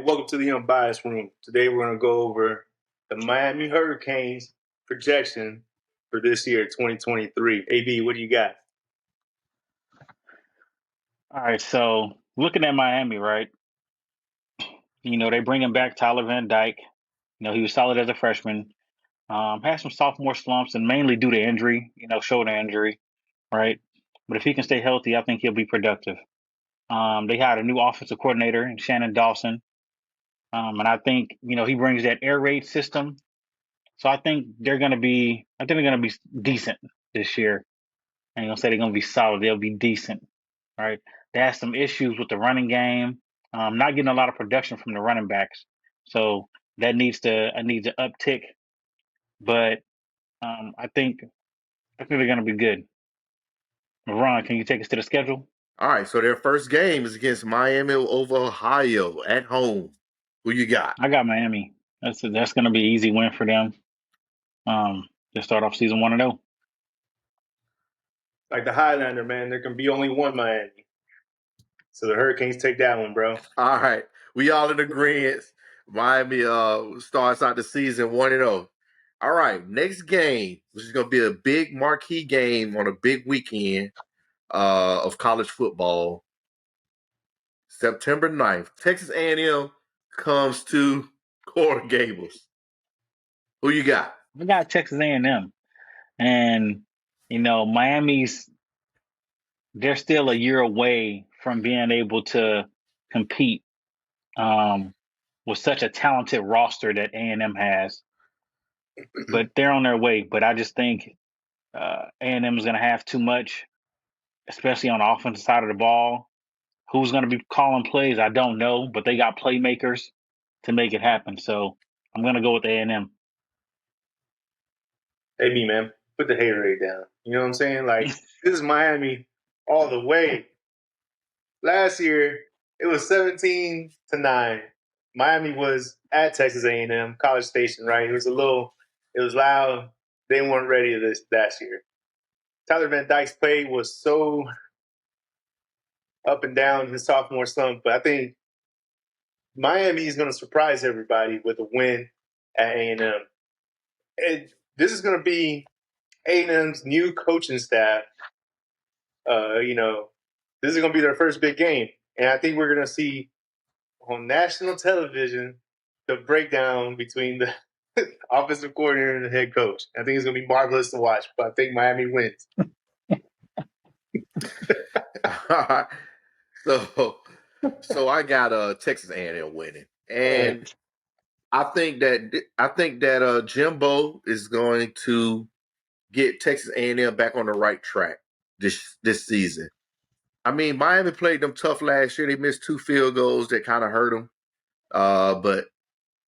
Welcome to the Unbiased Room. Today we're going to go over the Miami Hurricanes projection for this year, 2023. AB, what do you got? All right, so looking at Miami, right? They bringing back Tyler Van Dyke. He was solid as a freshman. Had some sophomore slumps, and mainly due to injury. Shoulder injury, right? But if he can stay healthy, I think he'll be productive. They hired a new offensive coordinator, Shannon Dawson, and I think he brings that air raid system. So I think they're gonna be. I think they're gonna be decent this year. I ain't gonna say they're gonna be solid. They'll be decent, right? They had some issues with the running game, not getting a lot of production from the running backs. So that needs to uptick. But I think they're gonna be good. Ron, can you take us to the schedule? All right, so their first game is against Miami over Ohio at home. Who you got? I got Miami. That's gonna be an easy win for them. To start off season 1-0. Like the Highlander, man, there can be only one Miami. So the Hurricanes take that one, bro. All right, we all in agreement. Miami starts out the season 1-0. All right, next game, which is going to be a big marquee game on a big weekend of college football. September 9th, Texas A&M comes to Coral Gables. Who you got? I got Texas A&M, and Miami's. They're still a year away from being able to compete um, with such a talented roster that A&M has. But they're on their way. But I just think A&M is going to have too much, especially on the offensive side of the ball. Who's going to be calling plays? I don't know, but they got playmakers to make it happen. So I'm going to go with A&M. AB, man, put the haterade down. You know what I'm saying? Like, this is Miami all the way. Last year, it was 17-9. Miami was at Texas A&M, College Station, right? It was loud. They weren't ready to this last year. Tyler Van Dyke's play was so up and down in his sophomore slump, but I think Miami is going to surprise everybody with a win at A&M. And this is going to be A&M's new coaching staff. This is going to be their first big game, and I think we're going to see on national television the breakdown between the offensive coordinator and the head coach. I think it's going to be marvelous to watch, but I think Miami wins. So I got Texas A&M winning, and I think that Jimbo is going to get Texas A&M back on the right track this season. I mean, Miami played them tough last year. They missed 2 field goals that kind of hurt them. But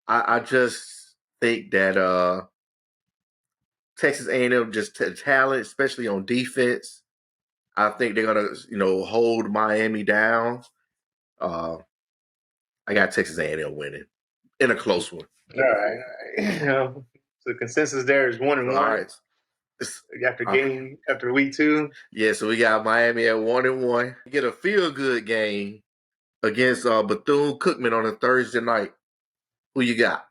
I just think that Texas A&M just talent, especially on defense. I think they're gonna hold Miami down. Uh, I got Texas A&M winning in a close one. All right. So the consensus there is 1-1. All right. After week 2. Yeah, so we got Miami at 1-1. Get a feel good game against Bethune Cookman on a Thursday night. Who you got?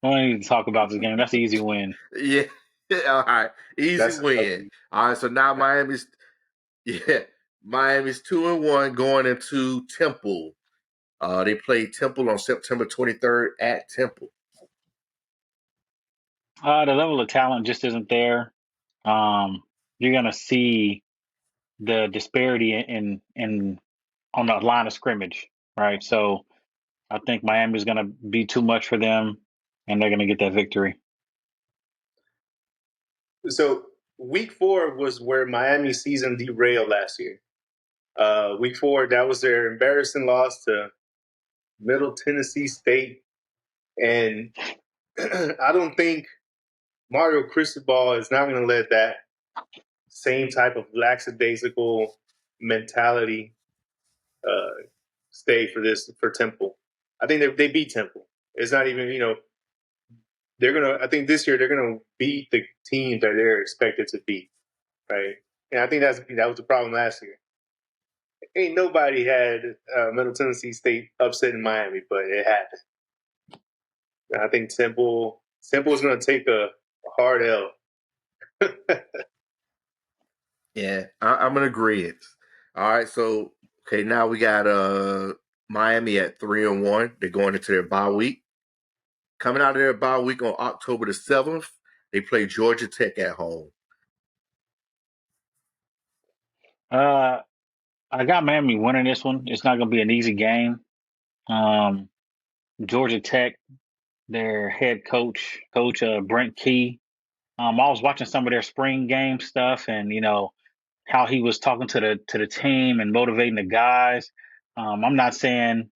I don't need to talk about this game. That's an easy win. Yeah. All right. Easy win. All right, so now Miami's 2-1 going into Temple. They play Temple on September 23rd at Temple. The level of talent just isn't there. You're gonna see the disparity in on the line of scrimmage, right? So I think Miami's gonna be too much for them, and they're gonna get that victory. So week 4 was where Miami's season derailed last year. Week 4, that was their embarrassing loss to Middle Tennessee State. And I don't think Mario Cristobal is not going to let that same type of lackadaisical mentality stay for Temple. I think they beat Temple. It's not even, I think this year they're gonna beat the teams that they're expected to beat, right? And I think that was the problem last year. Ain't nobody had Middle Tennessee State upsetting Miami, but it happened. And I think Temple is going to take a hard L. Yeah, I'm in agreement. All right, so okay, now we got Miami at 3-1. They're going into their bye week. Coming out of their bye week on October the 7th, they play Georgia Tech at home. I got Miami winning this one. It's not going to be an easy game. Georgia Tech, their head coach, Brent Key. I was watching some of their spring game stuff, and how he was talking to the team and motivating the guys. I'm not saying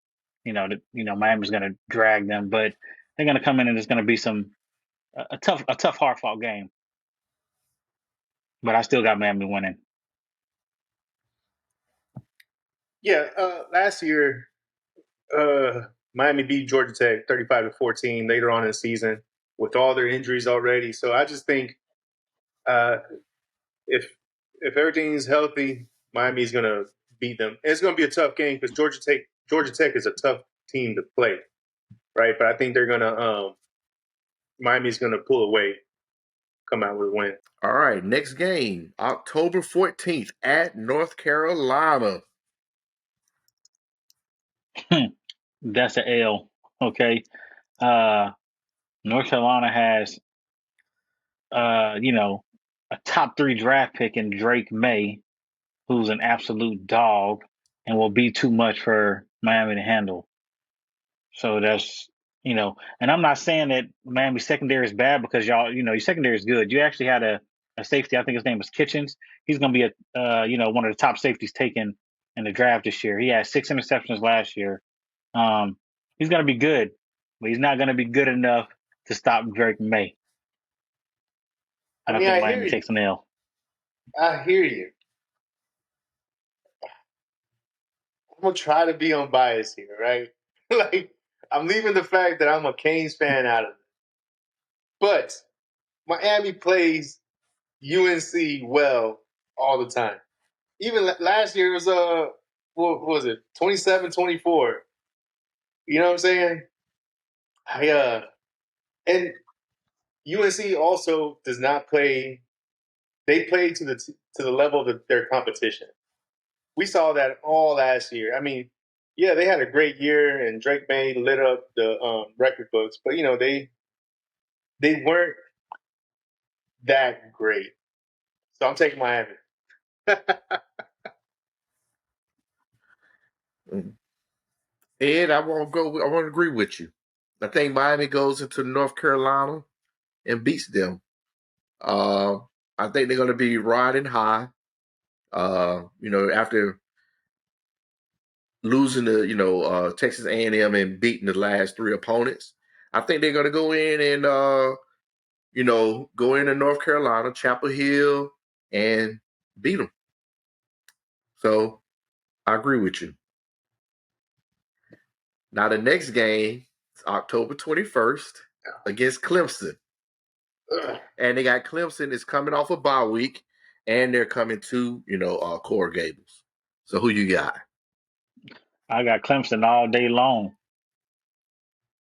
that Miami's going to drag them, but they're going to come in and it's going to be a tough, hard fought game. But I still got Miami winning. Yeah, last year Miami beat Georgia Tech 35-14 later on in the season with all their injuries already. So I just think if everything's healthy, Miami's going to beat them. It's going to be a tough game because Georgia Tech is a tough team to play, right? But I think they're going to Miami's going to pull away, come out with a win. All right, next game, October 14th at North Carolina. That's an L. Okay. North Carolina has a top 3 draft pick in Drake May, who's an absolute dog and will be too much for Miami to handle. So that's and I'm not saying that Miami secondary is bad because y'all, your secondary is good. You actually had a safety, I think his name was Kitchens. He's going to be one of the top safeties taken in the draft this year. He had 6 interceptions last year. He's going to be good, but he's not going to be good enough to stop Drake May. I think Miami takes an L. I hear you. I'm going to try to be unbiased here, right? Like, I'm leaving the fact that I'm a Canes fan out of it. But Miami plays UNC well all the time. Even last year it was what was it, 27-24. You know what I'm saying? And UNC also does not play. They play to the level of their competition. We saw that all last year. I mean, yeah, they had a great year, and Drake May lit up the record books, but they weren't that great. So I'm taking Miami. Ed, I want to agree with you. I think Miami goes into North Carolina and beats them. I think they're going to be riding high. After losing to Texas A&M and beating the last 3 opponents, I think they're going to go in and go into North Carolina, Chapel Hill, and beat them. So I agree with you. Now the next game is October 21st against Clemson. And they got Clemson is coming off a bye week, and they're coming to Coral Gables. So who you got? I got Clemson all day long.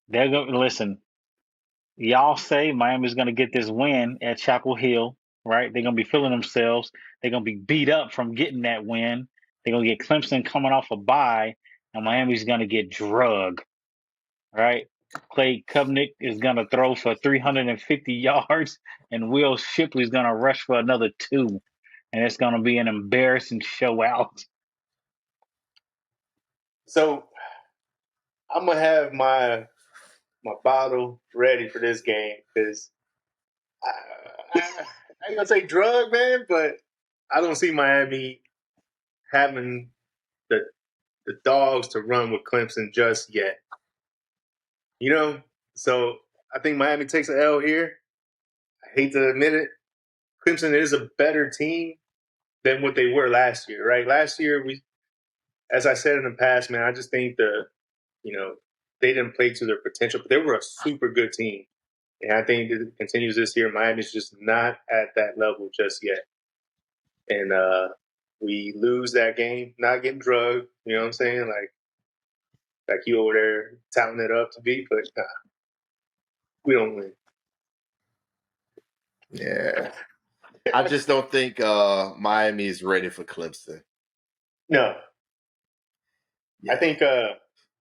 They're going to listen. Y'all say Miami's going to get this win at Chapel Hill, right? They're going to be feeling themselves. They're going to be beat up from getting that win. They're going to get Clemson coming off a bye, and Miami's going to get drugged, right? Clay Kubnik is going to throw for 350 yards, and Will Shipley's going to rush for another 2. And it's going to be an embarrassing show out. So I'm going to have my bottle ready for this game because I ain't going to say drug, man, but I don't see Miami having the dogs to run with Clemson just yet. So I think Miami takes an L here. I hate to admit it. Clemson is a better team than what they were last year, right? Last year, as I said in the past, man, I just think they didn't play to their potential, but they were a super good team. And I think it continues this year. Miami's just not at that level just yet. And we lose that game, not getting drugged. You know what I'm saying? Like you over there touting it up to be, but nah, we don't win. Yeah. I just don't think Miami is ready for Clemson. No. Yeah. I think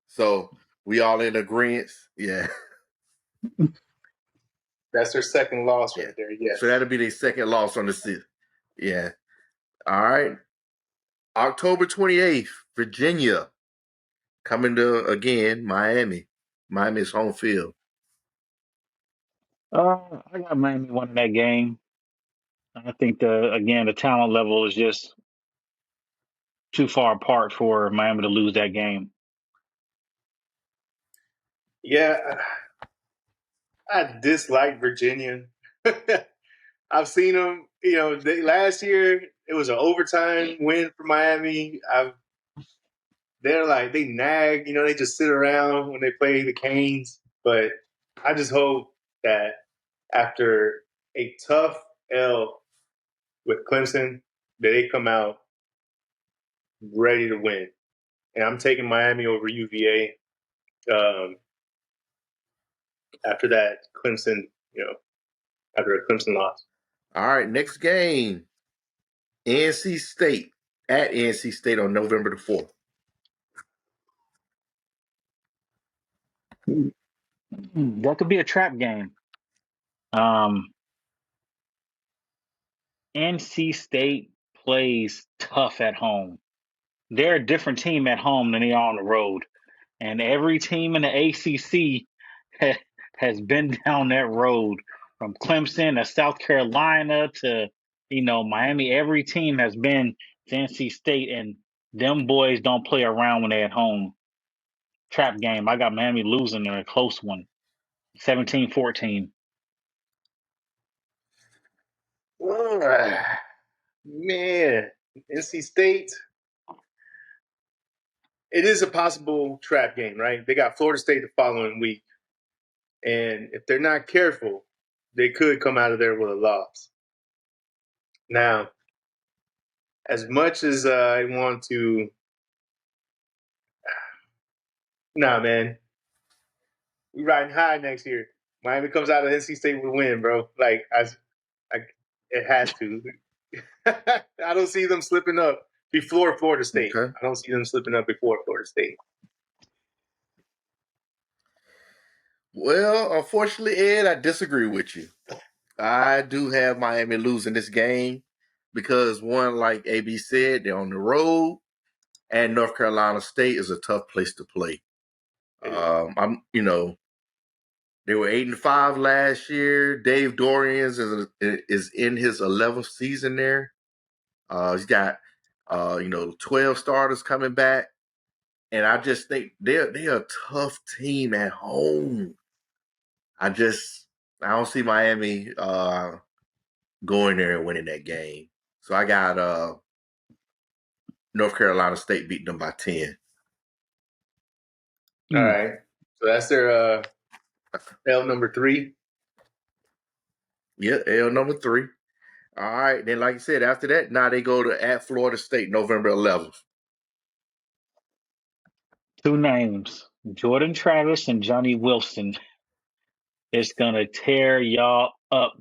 so we all in agreement. Yeah. That's their second loss right there. Yes. So that'll be their second loss on the season. Yeah. All right. October 28th, Virginia coming to again Miami. Miami's home field. I got Miami winning that game. I think the talent level is just too far apart for Miami to lose that game. Yeah, I dislike Virginia. I've seen them. You know, last year it was an overtime win for Miami. They're like they nag. You know, they just sit around when they play the Canes. But I just hope that after a tough L with Clemson, that they come out ready to win. And I'm taking Miami over UVA. After that, Clemson, after a Clemson loss. All right, next game, NC State at NC State on November the 4th. That could be a trap game. NC State plays tough at home. They're a different team at home than they are on the road. And every team in the ACC has been down that road, from Clemson to South Carolina to, Miami. Every team has been to NC State, and them boys don't play around when they're at home. Trap game. I got Miami losing in a close one, 17-14. Man, NC State. It is a possible trap game, right? They got Florida State the following week. And if they're not careful, they could come out of there with a loss. Now, as much as I want to, man, we riding high next year. Miami comes out of NC State with a win, bro. It has to. I don't see them slipping up before Florida State. Okay. I don't see them slipping up before Florida State. Well, unfortunately, Ed, I disagree with you. I do have Miami losing this game because, one, like AB said, they're on the road, and North Carolina State is a tough place to play. They were 8-5 last year. Dave Dorian is in his 11th season there. He's got 12 starters coming back, and I just think they're a tough team at home. I don't see Miami going there and winning that game. So I got North Carolina State beating them by 10. All right. So that's their L number 3. Yeah, L number 3. All right. Then, like you said, after that, now they go to at Florida State, November 11th. 2 names, Jordan Travis and Johnny Wilson. It's going to tear y'all up.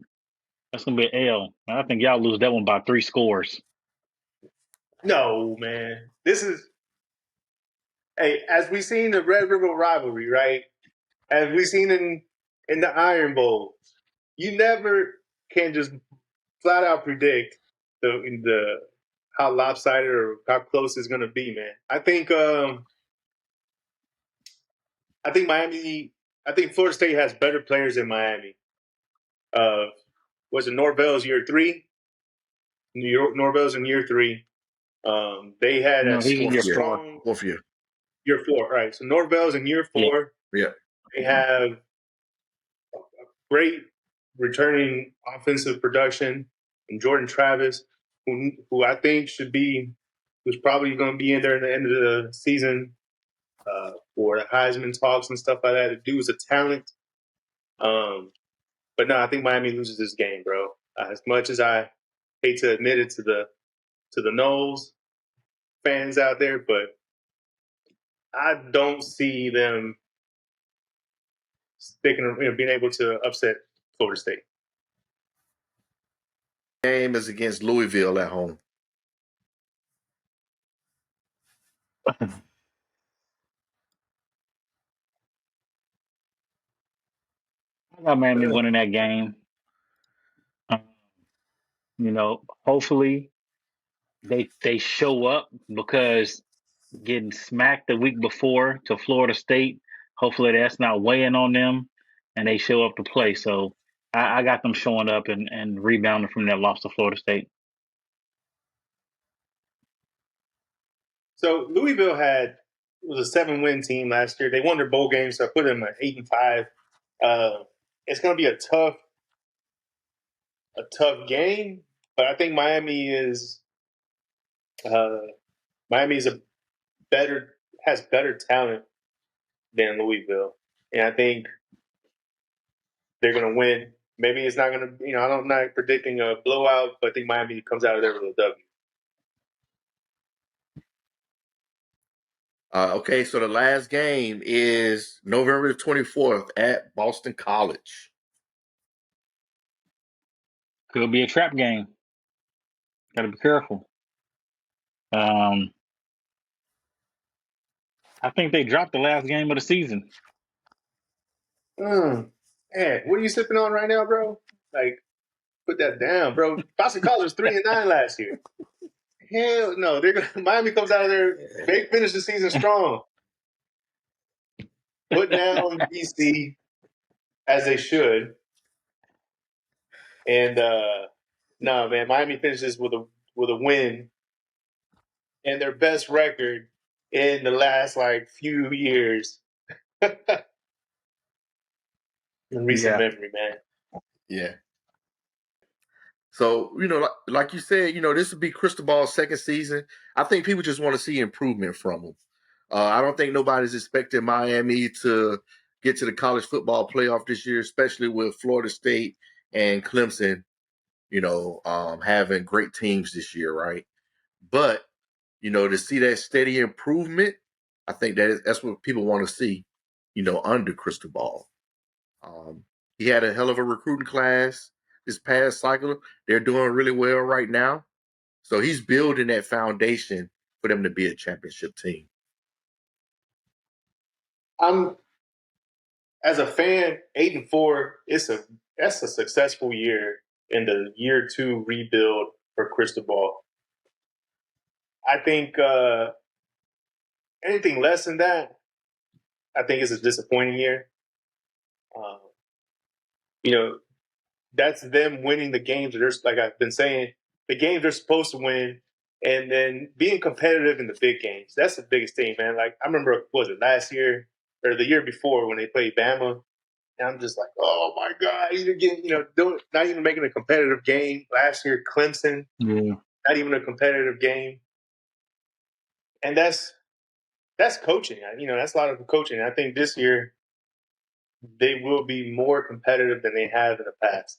That's going to be an L. I think y'all lose that one by 3 scores. No, man. This is, as we seen the Red River rivalry, right? As we seen in the Iron Bowl, you never can just flat out predict the how lopsided or how close it's going to be, man. I think Florida State has better players than Miami. Was it Norvell's year 3? Norvell's in year 3. They had No, a he's in year strong 4th year. Year 4, right? So Norvell's in year 4. Yeah. They have a great returning offensive production, and Jordan Travis, who I think who's probably going to be in there at the end of the season for the Heisman talks and stuff like that. The dude's a talent. But no, I think Miami loses this game, bro. As much as I hate to admit it to the to the Knowles fans out there, but I don't see them sticking, being able to upset Florida State. Game is against Louisville at home. I got Miami winning that game. Hopefully they show up, because getting smacked the week before to Florida State, hopefully that's not weighing on them and they show up to play. So I got them showing up and rebounding from that loss to Florida State. So Louisville was a 7-win team last year. They won their bowl game, so I put them at 8-5. It's going to be a tough game, but I think Miami is has better talent than Louisville, and I think they're going to win. Maybe it's not going to, I'm not predicting a blowout, but I think Miami comes out of there with a W. Okay, so the last game is November the 24th at Boston College. Could be a trap game. Got to be careful. I think they dropped the last game of the season. Man, what are you sipping on right now, bro? Like, put that down, bro. Boston College was 3-9 last year. Hell no, Miami comes out of there. They finish the season strong. Put down BC as they should, and no, man, Miami finishes with a win and their best record in the last few years. In recent memory, man. Yeah. So, like you said, this would be Cristobal's second season. I think people just want to see improvement from him. I don't think nobody's expecting Miami to get to the college football playoff this year, especially with Florida State and Clemson, having great teams this year, right? But, to see that steady improvement, I think that's what people want to see, under Cristobal. He had a hell of a recruiting class this past cycle. They're doing really well right now. So he's building that foundation for them to be a championship team. As a fan, 8-4, that's a successful year in the year 2 rebuild for Cristobal. I think anything less than that, I think is a disappointing year. That's them winning the games. Like I've been saying, the games they're supposed to win, and then being competitive in the big games. That's the biggest thing, man. Like I remember, was it last year or the year before when they played Bama? And I'm just like, oh my God, not even making a competitive game. Last year, Clemson, not even a competitive game. And that's coaching. That's a lot of coaching. I think this year they will be more competitive than they have in the past.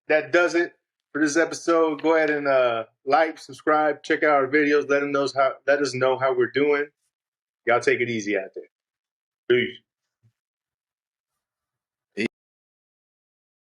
That does it for this episode. Go ahead and like, subscribe, check out our videos. Let us know how we're doing. Y'all take it easy out there. Peace.